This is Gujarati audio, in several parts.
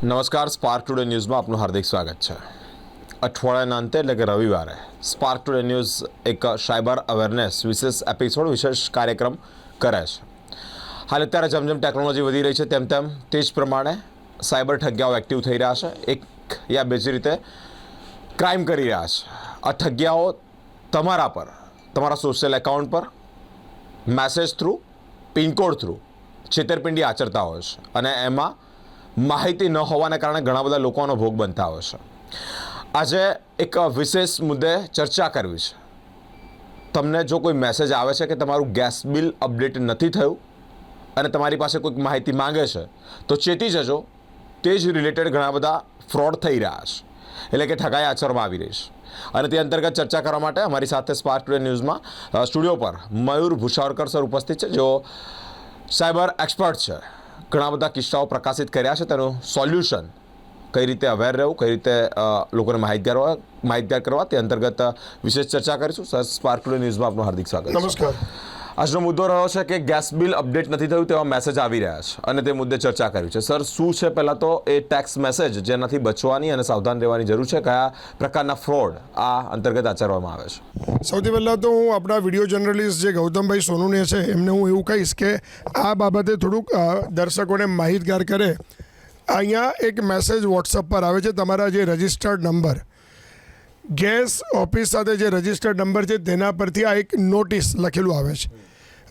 નમસ્કાર, સ્પાર્ક ટુડે ન્યૂઝમાં આપનું હાર્દિક સ્વાગત છે. અઠવાડિયાના અંતે એટલે કે રવિવારે સ્પાર્ક ટુડે ન્યૂઝ એક સાયબર અવેરનેસ વિશેષ એપિસોડ વિશેષ કાર્યક્રમ કરે છે. હાલ અત્યારે જેમ જેમ ટેકનોલોજી વધી રહી છે તેમ તેમ તે જ પ્રમાણે સાયબર ઠગ્યાઓ એક્ટિવ થઈ રહ્યા છે. એક યા બીજી રીતે ક્રાઇમ કરી રહ્યા છે. આ ઠગ્યાઓ તમારા પર, તમારા સોશિયલ એકાઉન્ટ પર મેસેજ થ્રુ, પિનકોડ થ્રુ છેતરપિંડી આચરતા હોય છે અને એમાં માહિતી ન હોવાને કારણે ઘણા બધા લોકોનો ભોગ બનતા હોય છે. આજે એક વિશેષ મુદ્દે ચર્ચા કરવી છે. તમને જો કોઈ મેસેજ આવે છે કે તમારું ગેસ બિલ અપડેટ નથી થયું અને તમારી પાસે કોઈક માહિતી માંગે છે તો ચેતી જજો. તે જ રિલેટેડ ઘણા બધા ફ્રોડ થઈ રહ્યા છે, એટલે કે ઠગાઈ આચરવામાં આવી રહી છે. અને તે અંતર્ગત ચર્ચા કરવા માટે અમારી સાથે સ્પાર્ક ટુડે ન્યૂઝમાં સ્ટુડિયો પર મયુર ભૂષાવરકર સર ઉપસ્થિત છે, જેઓ સાયબર એક્સપર્ટ છે. ઘણા બધા કિસ્સાઓ પ્રકાશિત કર્યા છે, તેનું સોલ્યુશન કઈ રીતે અવેર રહેવું, કઈ રીતે લોકોને માહિતગાર કરવા, તે અંતર્ગત વિશેષ ચર્ચા કરીશું. સર, સ્પાર્ક ટુડે ન્યૂઝમાં આપનું હાર્દિક સ્વાગત છે. નમસ્કાર. આજનો મુદ્દો રહ્યો છે કે ગેસ બિલ અપડેટ નથી થયું તેવા મેસેજ આવી રહ્યા છે અને તે મુદ્દે ચર્ચા કરી છે. સર, શું છે પહેલાં તો એ ટેક્સ મેસેજ જેનાથી બચવાની અને સાવધાન રહેવાની જરૂર છે? કયા પ્રકારના ફ્રોડ આ અંતર્ગત આચરવામાં આવે છે? સૌથી પહેલાં તો હું આપણા વિડીયો જર્નલિસ્ટ જે ગૌતમભાઈ સોનુને છે એમને હું એવું કહીશ કે આ બાબતે થોડુંક દર્શકોને માહિતગાર કરે. અહીંયા એક મેસેજ વોટ્સઅપ પર આવે છે, તમારા જે રજિસ્ટર્ડ નંબર, ગેસ ઓફિસ સાથે જે રજિસ્ટર્ડ નંબર છે તેના પરથી આ એક નોટિસ લખેલું આવે છે.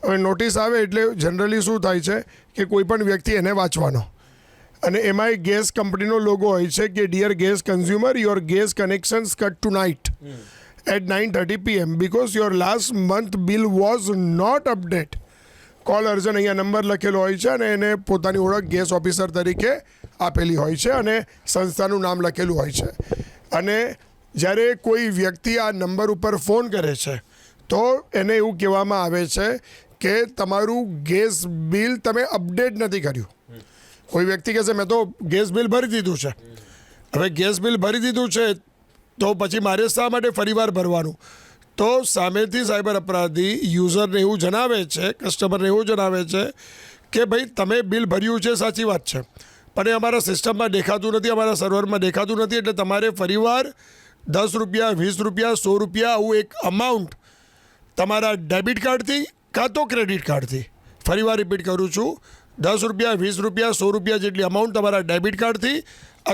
હવે નોટિસ આવે એટલે જનરલી શું થાય છે કે કોઈ પણ વ્યક્તિ એને વાંચવાનો અને એમાં એક ગેસ કંપનીનો લોગો હોય છે કે dear gas consumer, your gas connections cut tonight at 9:30 PM because your last month bill was not updated. Call urgent અહીંયા નંબર લખેલો હોય છે અને એને પોતાની ઓળખ ગેસ ઓફિસર તરીકે આપેલી હોય છે અને સંસ્થાનું નામ લખેલું હોય છે. અને જ્યારે કોઈ વ્યક્તિ આ નંબર ઉપર ફોન કરે છે તો એને એવું કહેવામાં આવે છે કે તમારું ગેસ બિલ તમે અપડેટ નથી કર્યું. કોઈ વ્યક્તિ કહેશે મેં તો ગેસ બિલ ભરી દીધું છે. હવે ગેસ બિલ ભરી દીધું છે તો પછી મારે શા માટે ફરીવાર ભરવાનું? તો સામેથી સાયબર અપરાધી યુઝરને એવું જણાવે છે, કસ્ટમરને એવું જણાવે છે કે ભાઈ તમે બિલ ભર્યું છે, સાચી વાત છે, પણ એ અમારા સિસ્ટમમાં દેખાતું નથી, અમારા સર્વરમાં દેખાતું નથી, એટલે તમારે ફરીવાર 10 રૂપિયા, 20 રૂપિયા, 100 રૂપિયા આવું એક અમાઉન્ટ તમારા ડેબિટ કાર્ડથી કાં તો ક્રેડિટ કાર્ડથી, ફરીવાર રિપીટ કરું છું, 10 રૂપિયા, 20 રૂપિયા, 100 રૂપિયા જેટલી અમાઉન્ટ તમારા ડેબિટ કાર્ડથી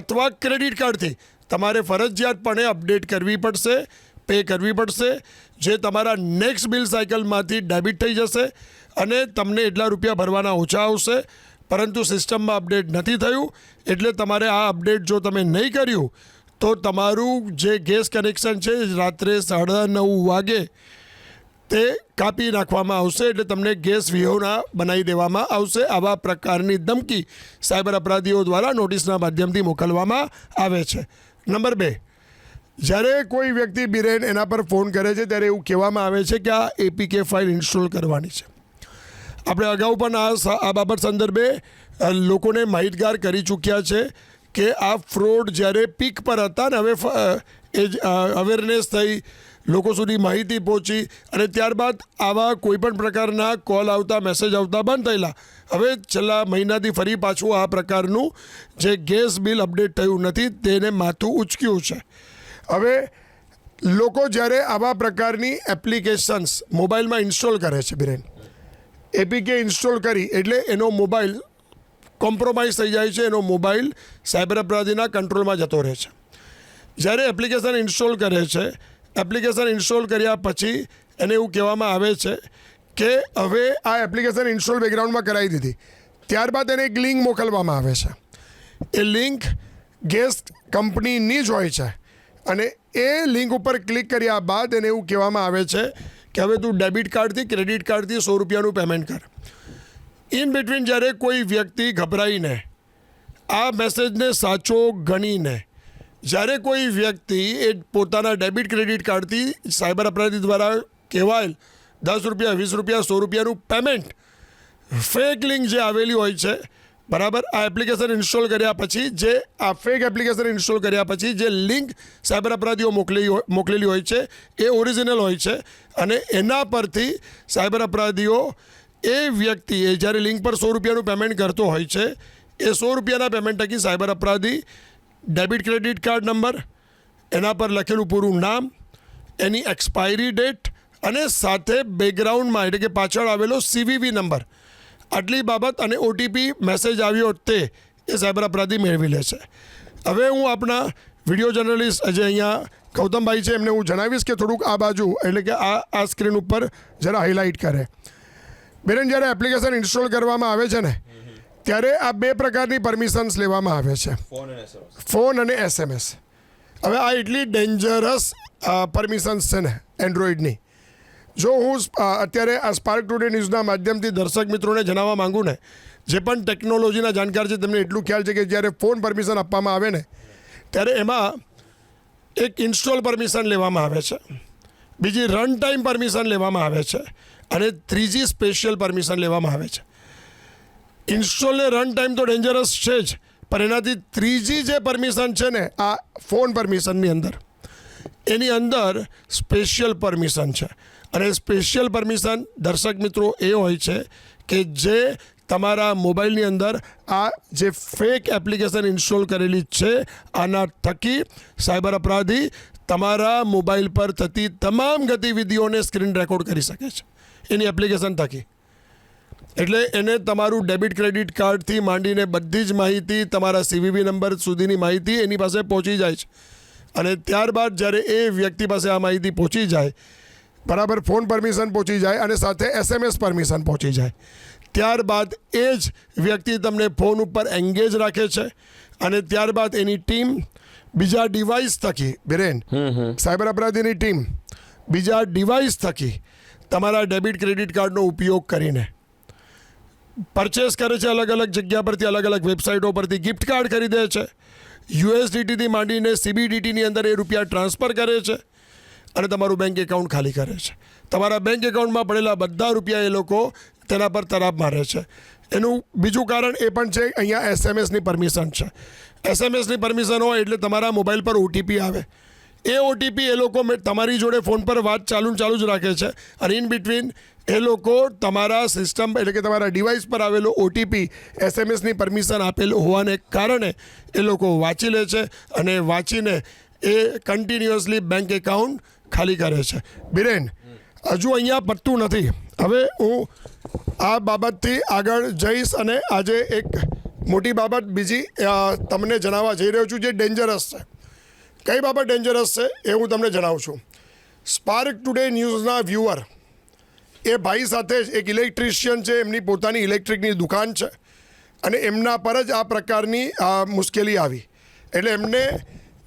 અથવા ક્રેડિટ કાર્ડથી તમારે ફરજિયાતપણે અપડેટ કરવી પડશે, પે કરવી પડશે, જે તમારા નેક્સ્ટ બિલ સાયકલમાંથી ડેબિટ થઈ જશે અને તમને એટલા રૂપિયા ભરવાના ઓછા આવશે. પરંતુ સિસ્ટમમાં અપડેટ નથી થયું એટલે તમારે આ અપડેટ જો તમે નહીં કર્યું તો તમારું જે ગેસ કનેક્શન છે રાત્રે 9:30 વાગે તે કાપી નાખવામાં આવશે, એટલે તમને ગેસ વિહોણા બનાવી દેવામાં આવશે. આવા પ્રકારની ધમકી સાયબર અપરાધીઓ દ્વારા નોટિસના માધ્યમથી મોકલવામાં આવે છે. નંબર 2, જ્યારે કોઈ વ્યક્તિ બિરેન એના પર ફોન કરે છે ત્યારે એવું કહેવામાં આવે છે કે આ એપીકે ફાઇલ ઇન્સ્ટોલ કરવાની છે. આપણે અગાઉ પણ આ બાબત સંદર્ભે લોકોને માહિતગાર કરી ચૂક્યા છે કે આ ફ્રોડ જ્યારે પીક પર હતા ને હવે એ અવેરનેસ થઈ, લોકો સુધી માહિતી પહોંચી અને ત્યારબાદ આવા કોઈપણ પ્રકારના કોલ આવતા, મેસેજ આવતા બંધ થયેલા. હવે છેલ્લા મહિનાથી ફરી પાછું આ પ્રકારનું જે ગેસ બિલ અપડેટ થયું નથી તેને માથું ઉચક્યું છે. હવે લોકો જ્યારે આવા પ્રકારની એપ્લિકેશન્સ મોબાઈલમાં ઇન્સ્ટોલ કરે છે, બિરેન એપીકે ઇન્સ્ટોલ કરી એટલે એનો મોબાઈલ કોમ્પ્રોમાઇઝ થઈ જાય છે, એનો મોબાઈલ સાયબર અપરાધીના કંટ્રોલમાં જતો રહે છે. જ્યારે એપ્લિકેશન ઇન્સ્ટોલ કરે છે, એપ્લિકેશન ઇન્સ્ટોલ કર્યા પછી એને એવું કહેવામાં આવે છે કે હવે આ એપ્લિકેશન ઇન્સ્ટોલ બેકગ્રાઉન્ડમાં કરાવી દીધી, ત્યારબાદ એને એક લિંક મોકલવામાં આવે છે. એ લિંક ગેસ કંપનીની જ હોય છે અને એ લિંક ઉપર ક્લિક કર્યા બાદ એને એવું કહેવામાં આવે છે કે હવે તું ડેબિટ કાર્ડથી, ક્રેડિટ કાર્ડથી 100 રૂપિયાનું પેમેન્ટ કર. ઇન બિટવીન જ્યારે કોઈ વ્યક્તિ ગભરાઈને આ મેસેજને સાચો ગણીને જ્યારે કોઈ વ્યક્તિ એ પોતાના ડેબિટ ક્રેડિટ કાર્ડથી સાયબર અપરાધી દ્વારા કહેવાયેલ 10 રૂપિયા, 20 રૂપિયા, 100 રૂપિયાનું પેમેન્ટ, ફેક લિંક જે આવેલી હોય છે, બરાબર, આ એપ્લિકેશન ઇન્સ્ટોલ કર્યા પછી જે આ ફેક એપ્લિકેશન ઇન્સ્ટોલ કર્યા પછી જે લિંક સાયબર અપરાધીઓ મોકલેલી હોય છે એ ઓરિજિનલ હોય છે અને એના પરથી સાયબર અપરાધીઓ એ વ્યક્તિ જ્યારે લિંક પર 100 રૂપિયાનું પેમેન્ટ કરતો હોય છે એ 100 રૂપિયાના પેમેન્ટ થકી સાયબર અપરાધી ડેબિટ ક્રેડિટ કાર્ડ નંબર, એના પર લખેલું પૂરું નામ, એની એક્સપાયરી ડેટ અને સાથે બેકગ્રાઉન્ડમાં એટલે કે પાછળ આવેલો CVV નંબર, આટલી બાબત અને OTP મેસેજ આવ્યો તે એ સાયબર અપરાધી મેળવી લે છે. હવે હું આપણા વિડીયો જર્નલિસ્ટ જે અહીંયા ગૌતમભાઈ છે એમને હું જણાવીશ કે થોડુંક આ બાજુ એટલે કે આ સ્ક્રીન ઉપર જરા હાઇલાઇટ કરે. બેન, જ્યારે એપ્લિકેશન ઇન્સ્ટોલ કરવામાં આવે છે ને ત્યારે આ 2 પ્રકારની પરમિશન્સ લેવામાં આવે છે, ફોન અને SMS. હવે આ એટલી ડેન્જરસ પરમિશન્સ છે ને એન્ડ્રોઈડની. જો હું અત્યારે આ સ્પાર્ક ટુડે ન્યૂઝના માધ્યમથી દર્શક મિત્રોને જણાવવા માંગુ ને, જે પણ ટેકનોલોજીના જાણકાર છે તેમને એટલું ખ્યાલ છે કે જ્યારે ફોન પરમિશન આપવામાં આવે ને ત્યારે એમાં એક ઇન્સ્ટોલ પરમિશન લેવામાં આવે છે, બીજી રન ટાઈમ પરમિશન લેવામાં આવે છે અને ત્રીજી સ્પેશિયલ પરમિશન લેવામાં આવે છે. ઇન્સ્ટોલ ને રન ટાઈમ તો ડેન્જરસ છે જ, પણ એનાથી ત્રીજી જે પરમિશન છે ને આ ફોન પરમિશનની અંદર, એની અંદર સ્પેશિયલ પરમિશન છે. અને સ્પેશિયલ પરમિશન દર્શક મિત્રો એ હોય છે કે જે તમારા મોબાઈલની અંદર આ જે ફેક એપ્લિકેશન ઇન્સ્ટોલ કરેલી છે આના થકી સાયબર અપરાધી તમારા મોબાઈલ પર થતી તમામ ગતિવિધિઓને સ્ક્રીન રેકોર્ડ કરી શકે છે એની એપ્લિકેશન થકી. એટલે એને તમારું ડેબિટ ક્રેડિટ કાર્ડથી માંડીને બધી જ માહિતી, તમારા CVV નંબર સુધીની માહિતી એની પાસે પહોંચી જાય છે. અને ત્યારબાદ જ્યારે એ વ્યક્તિ પાસે આ માહિતી પહોંચી જાય, બરાબર, ફોન પરમિશન પહોંચી જાય અને સાથે SMS પરમિશન પહોંચી જાય, ત્યારબાદ એ જ વ્યક્તિ તમને ફોન ઉપર એંગેજ રાખે છે અને ત્યારબાદ એની ટીમ બીજા ડિવાઇસ થકી, બિરેન, સાયબર અપરાધીની ટીમ બીજા ડિવાઇસ થકી તમારા ડેબિટ ક્રેડિટ કાર્ડનો ઉપયોગ કરીને પરચેસ કરે છે. અલગ અલગ જગ્યા પરથી, અલગ અલગ વેબસાઇટો પરથી ગિફ્ટ કાર્ડ ખરીદે છે, USDTથી માંડીને CBDTની અંદર એ રૂપિયા ટ્રાન્સફર કરે છે અને તમારું બેંક એકાઉન્ટ ખાલી કરે છે. તમારા બેંક એકાઉન્ટમાં પડેલા બધા રૂપિયા એ લોકો તેના પર તરાપ મારે છે. એનું બીજું કારણ એ પણ છે, અહીંયા SMSની પરમિશન છે. SMSની પરમિશન હોય એટલે તમારા મોબાઈલ પર OTP આવે. એ OTP એ લોકો તમારી જોડે ફોન પર વાત ચાલુ જ રાખે છે અને ઇન બિટવીન એ લોકો તમારા સિસ્ટમ એટલે કે તમારા ડિવાઇસ પર આવેલો OTP SMSની પરમિશન આપેલ હોવાને કારણે એ લોકો વાંચી લે છે અને વાંચીને એ કન્ટિન્યુઅસલી બેંક એકાઉન્ટ ખાલી કરે છે. બિરેન, હજુ અહીંયા પતતું નથી. હવે હું આ બાબતથી આગળ જઈશ અને આજે એક મોટી બાબત બીજી તમને જણાવવા જઈ રહ્યો છું જે ડેન્જરસ છે. કઈ બાબત ડેન્જરસ છે એ હું તમને જણાવું છું. સ્પાર્ક ટુડે ન્યૂઝના વ્યુઅર એ ભાઈ સાથે જ એક ઇલેક્ટ્રિશિયન છે, એમની પોતાની ઇલેક્ટ્રિકની દુકાન છે અને એમના પર જ આ પ્રકારની મુશ્કેલી આવી. એટલે એમને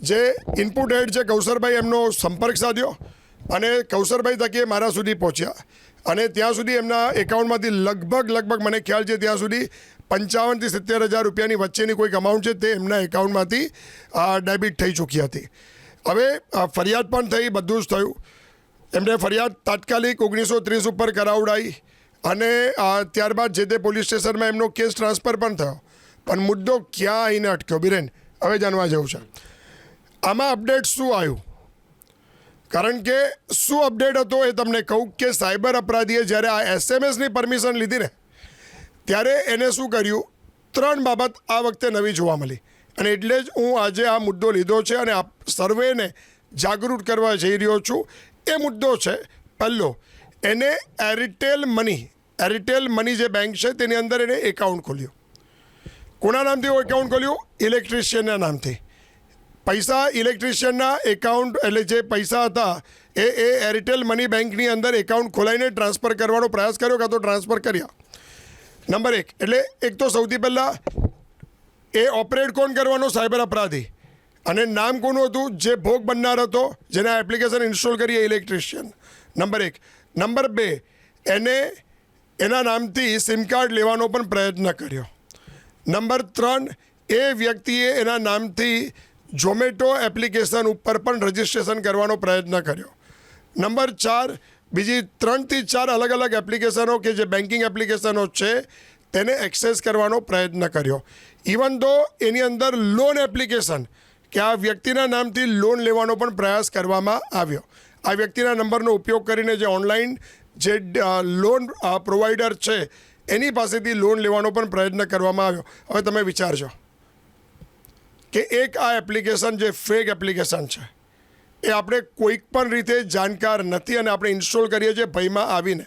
જે ઇનપુટ હેડ છે કૌશરભાઈ, એમનો સંપર્ક સાધ્યો અને કૌશરભાઈ થકી મારા સુધી પહોંચ્યા અને ત્યાં સુધી એમના એકાઉન્ટમાંથી લગભગ મને ખ્યાલ છે ત્યાં સુધી 55,000 થી 70,000 રૂપિયાની વચ્ચેની કોઈક અમાઉન્ટ છે તે એમના એકાઉન્ટમાંથી ડેબિટ થઈ ચૂકી હતી. હવે ફરિયાદ પણ થઈ, બધું જ થયું. એમને ફરિયાદ તાત્કાલિક 1930 ઉપર કરાવડાવી અને ત્યારબાદ જે તે પોલીસ સ્ટેશનમાં એમનો કેસ ટ્રાન્સફર પણ થયો. પણ મુદ્દો ક્યાં આવીને અટક્યો બિરેન, હવે જાણવા જેવું છે. આમાં અપડેટ શું આવ્યું? કારણ કે શું અપડેટ હતો એ તમને કહું કે સાયબર અપરાધીએ જ્યારે આ SMSની પરમિશન લીધી ને ત્યારે એને શું કર્યું, 3 બાબત આ વખતે નવી જોવા મળી અને એટલે જ હું આજે આ મુદ્દો લીધો છે અને આપ સર્વેને જાગૃત કરવા જઈ રહ્યો છું. એ મુદ્દો છે પહેલો, એને એરટેલ મની જે બેંક છે તેની અંદર એને એકાઉન્ટ ખોલ્યું. કોના નામથી એકાઉન્ટ ખોલ્યું? ઇલેક્ટ્રિશિયનના નામથી. પૈસા ઇલેક્ટ્રિશિયનના એકાઉન્ટ એટલે જે પૈસા હતા એ એરટેલ મની બેંકની અંદર એકાઉન્ટ ખોલાઈને ટ્રાન્સફર કરવાનો પ્રયાસ કર્યો કાં તો ટ્રાન્સફર કર્યા. નંબર 1. એટલે એક તો સૌથી પહેલાં એ ઓપરેટ કોણ કરવાનો? સાયબર અપરાધી. અને નામ કોનું હતું? જે ભોગ બનનાર હતો, જેને આ એપ્લિકેશન ઇન્સ્ટોલ કરી, એ ઇલેક્ટ્રિશિયન. નંબર 1. નંબર 2, એને એના નામથી સિમ કાર્ડ લેવાનો પણ પ્રયત્ન કર્યો. નંબર 3, એ વ્યક્તિએ એના નામથી ઝોમેટો એપ્લિકેશન ઉપર પણ રજિસ્ટ્રેશન કરવાનો પ્રયત્ન કર્યો. નંબર 4, બીજી 3 થી 4 અલગ અલગ એપ્લિકેશનો કે જે બેન્કિંગ એપ્લિકેશનો છે તેને એક્સેસ કરવાનો પ્રયત્ન કર્યો. ઇવન તો એની અંદર લોન એપ્લિકેશન કે આ વ્યક્તિના નામથી લોન લેવાનો પણ પ્રયાસ કરવામાં આવ્યો. આ વ્યક્તિના નંબરનો ઉપયોગ કરીને જે ઓનલાઈન જે લોન પ્રોવાઈડર છે એની પાસેથી લોન લેવાનો પણ પ્રયત્ન કરવામાં આવ્યો. હવે તમે વિચારજો કે એક આ એપ્લિકેશન જે ફેક એપ્લિકેશન છે એ આપણે કોઈક પણ રીતે જાણકાર નથી અને આપણે ઇન્સ્ટોલ કરીએ છીએ ભયમાં આવીને,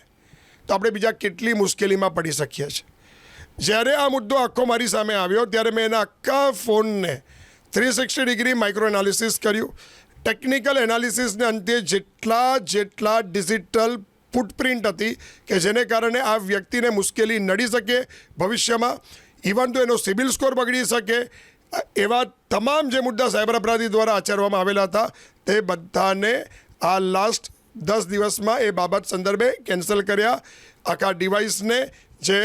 તો આપણે બીજા કેટલી મુશ્કેલીમાં પડી શકીએ છીએ. જ્યારે આ મુદ્દો આખો મારી સામે આવ્યો ત્યારે મેં એના આખા ફોનને 360 ડિગ્રી માઇક્રો એનાલિસિસ કર્યું. ટેકનિકલ એનાલિસિસને અંતે જેટલા ડિજિટલ ફૂટપ્રિન્ટ હતી કે જેને કારણે આ વ્યક્તિને મુશ્કેલી નડી શકે ભવિષ્યમાં, ઇવન તો એનો સિબિલ સ્કોર બગડી શકે, એવા તમામ જે મુદ્દા સાયબર અપરાધી દ્વારા આચરવામાં આવેલા હતા તે બધાને આ લાસ્ટ 10 દિવસમાં એ બાબત સંદર્ભે કેન્સલ કર્યા. આખા ડિવાઇસને જે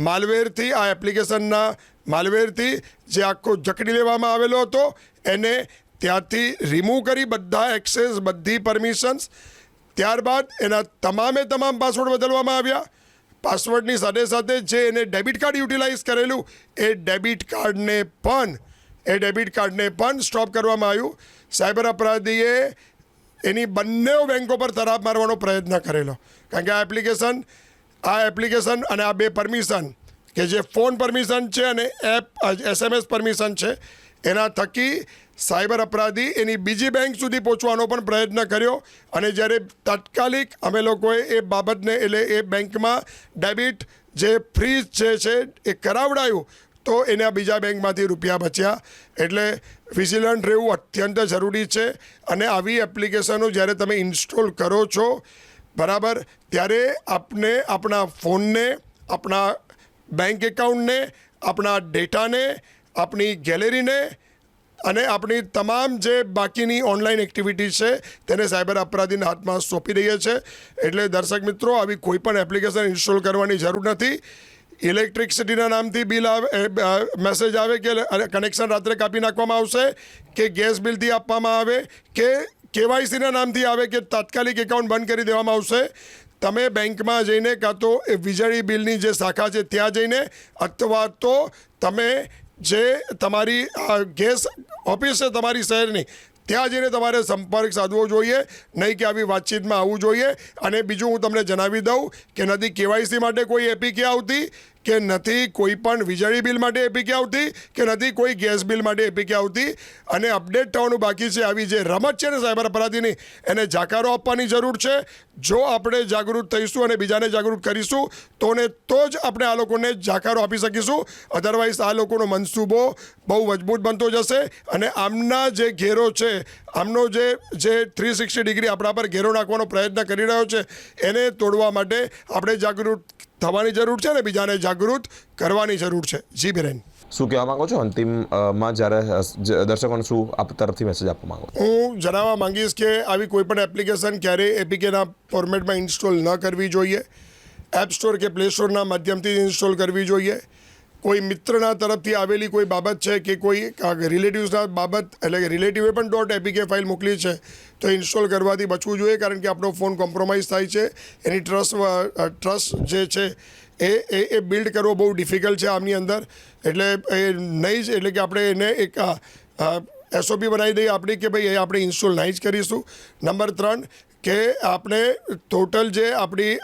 માલવેરથી, આ એપ્લિકેશનના માલવેરથી જે આખો જકડી લેવામાં આવેલો હતો એને ત્યાંથી રિમૂવ કરી, બધા એક્સેસ, બધી પરમિશન્સ. ત્યારબાદ એના તમામ પાસવર્ડ બદલવામાં આવ્યા. પાસવર્ડની સાથે સાથે જે એને ડેબિટ કાર્ડ યુટિલાઇઝ કરેલું એ ડેબિટ કાર્ડને પણ સ્ટોપ કરવામાં આવ્યું. સાયબર અપરાધીએ એની બંને બેંકો પર તરાપ મારવાનો પ્રયત્ન કરેલો, કારણ કે આ એપ્લિકેશન અને આ બે પરમિશન કે જે ફોન પરમિશન છે અને SMS પરમિશન છે, એના થકી સાયબર અપરાધી એની બીજી બેંક સુધી પહોંચવાનો પણ પ્રયત્ન કર્યો. અને જ્યારે તાત્કાલિક અમે લોકોએ એ બાબતને, એટલે એ બેંકમાં ડેબિટ જે ફ્રીઝ છે એ કરાવડાયું, તો એના બીજા બેંકમાંથી રૂપિયા બચ્યા. એટલે વિજિલન્ટ રહેવું અત્યંત જરૂરી છે. અને આવી એપ્લિકેશનો જ્યારે તમે ઇન્સ્ટોલ કરો છો બરાબર, ત્યારે આપને આપણા ફોનને, આપણા બેંક એકાઉન્ટને, આપણા ડેટાને, આપણી ગેલેરીને અને આપણી તમામ જે બાકીની ઓનલાઈન એક્ટિવિટી છે તેને સાયબર અપરાધીના હાથમાં સોંપી દઈએ છે. એટલે દર્શક મિત્રો, આવી કોઈ પણ એપ્લિકેશન ઇન્સ્ટોલ કરવાની જરૂર નથી. ઇલેક્ટ્રિસિટીના નામથી બિલ આવે, મેસેજ આવે કે કનેક્શન રાત્રે કાપી નાખવામાં આવશે, કે ગેસ બિલથી આપવામાં આવે, કે KYCના નામથી આવે કે તાત્કાલિક એકાઉન્ટ બંધ કરી દેવામાં આવશે. તમે બેંકમાં જઈને કાં તો એ વીજળી બિલની જે શાખા છે ત્યાં જઈને, અથવા તો તમે જે તમારી ગેસ ઓફિસ છે તમારી શહેરની, ત્યાં જઈને તમારે સંપર્ક સાધવો જોઈએ, નહીં કે આવી વાતચીતમાં આવવું જોઈએ. અને બીજું હું તમને જણાવી દઉં કે નથી KYC માટે કોઈ APK આવતી, કે નથી કોઈ પણ વીજળી બિલ માટે APK આવતી, કે નથી કોઈ ગેસ બિલ માટે APK આવતી. અને અપડેટ થવાનું બાકી છે. આવી જે રમત છે ને સાયબર અપરાધીની, એને જાકારો આપવાની જરૂર છે. જો આપણે જાગૃત થઈશું અને બીજાને જાગૃત કરીશું તો જ આપણે આ લોકોને જાકારો આપી શકીશું. અધરવાઇઝ આ લોકોનો મનસૂબો બહુ મજબૂત બનતો જશે અને આમના જે ઘેરો છે, આમનો જે 360 ડિગ્રી આપણા પર ઘેરો નાખવાનો પ્રયત્ન કરી રહ્યો છે, એને તોડવા માટે આપણે જાગૃત થવાની જરૂર છે અને બીજાને જાગૃત કરવાની જરૂર છે. જી બિરેન, શું કહેવા માંગો છો અંતિમમાં, જ્યારે દર્શકોને શું આપ તરફથી મેસેજ આપવા માંગો? હું જણાવવા માંગીશ કે આવી કોઈ પણ એપ્લિકેશન ક્યારેય APKના ફોર્મેટમાં ઇન્સ્ટોલ ન કરવી જોઈએ. એપ સ્ટોર કે પ્લે સ્ટોરના માધ્યમથી ઇન્સ્ટોલ કરવી જોઈએ. કોઈ મિત્રના તરફથી આવેલી કોઈ બાબત છે કે કોઈ રિલેટિવ્સના બાબત, એટલે કે રિલેટિવે પણ .apk ફાઇલ મોકલી છે તો ઇન્સ્ટોલ કરવાથી બચવું જોઈએ, કારણ કે આપણો ફોન કોમ્પ્રોમાઇઝ થાય છે. એની ટ્રસ્ટ જે છે એ બિલ્ડ કરવો બહુ ડિફિકલ્ટ છે આમની અંદર. એટલે એ નહીં જ, એટલે કે આપણે એને એક SOP બનાવી દઈએ આપણી કે ભાઈ એ આપણે ઇન્સ્ટોલ નહીં જ કરીશું. નંબર 3 કે આપણે ટોટલ જે આપણી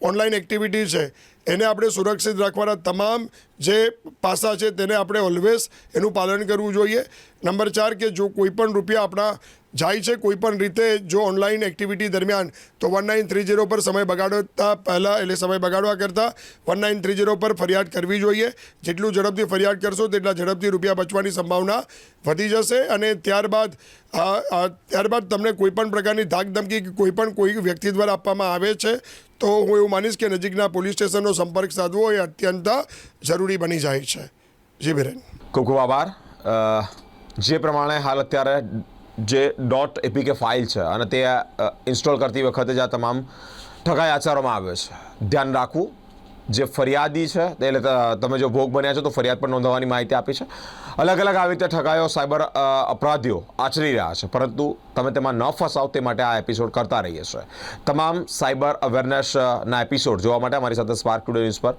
ઓનલાઈન એક્ટિવિટી છે એને આપણે સુરક્ષિત રાખવાના તમામ જે પાસા છે તેને આપણે ઓલવેઝ એનું પાલન કરવું જોઈએ. નંબર 4 કે જો કોઈ પણ રૂપિયા આપણા જાય છે કોઈ પણ રીતે જો ઓનલાઈન એક્ટિવિટી દરમિયાન, તો 1930 પર સમય બગાડતા પહેલાં, એટલે સમય બગાડવા કરતાં 1930 પર ફરિયાદ કરવી જોઈએ. જેટલું ઝડપથી ફરિયાદ કરશો તેટલા ઝડપથી રૂપિયા બચવાની સંભાવના વધી જશે. અને ત્યારબાદ તમને કોઈ પણ પ્રકારની ધાક ધમકી કે કોઈ વ્યક્તિ દ્વારા આપવામાં આવે છે તો હું એવું માનીશ કે નજીકના પોલીસ સ્ટેશનનો સંપર્ક સાધવો એ અત્યંત જરૂરી બની જાય છે. જી બિરેન, ખૂબ ખૂબ આભાર. જે પ્રમાણે હાલ અત્યારે જે .apk ફાઇલ છે અને તે ઇન્સ્ટોલ કરતી વખતે જ આ તમામ ઠગાઈ આચરવામાં આવ્યો છે, ધ્યાન રાખવું. જે ફરિયાદી છે એટલે તમે જો ભોગ બન્યા છો તો ફરિયાદ પર નોંધવાની માહિતી આપી છે. અલગ અલગ આવી રીતે ઠગાઈઓ સાયબર અપરાધીઓ આચરી રહ્યા છે, પરંતુ તમે તેમાં ન ફસાવ તે માટે આ એપિસોડ કરતા રહીએ છીએ. તમામ સાયબર અવેરનેસના એપિસોડ જોવા માટે અમારી સાથે સ્પાર્ક ટુડે ન્યૂઝ પર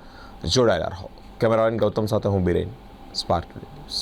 જોડાયેલા રહો. કેમેરામેન ગૌતમ સાથે હું બિરેન, સ્પાર્ક ટુડે ન્યૂઝ.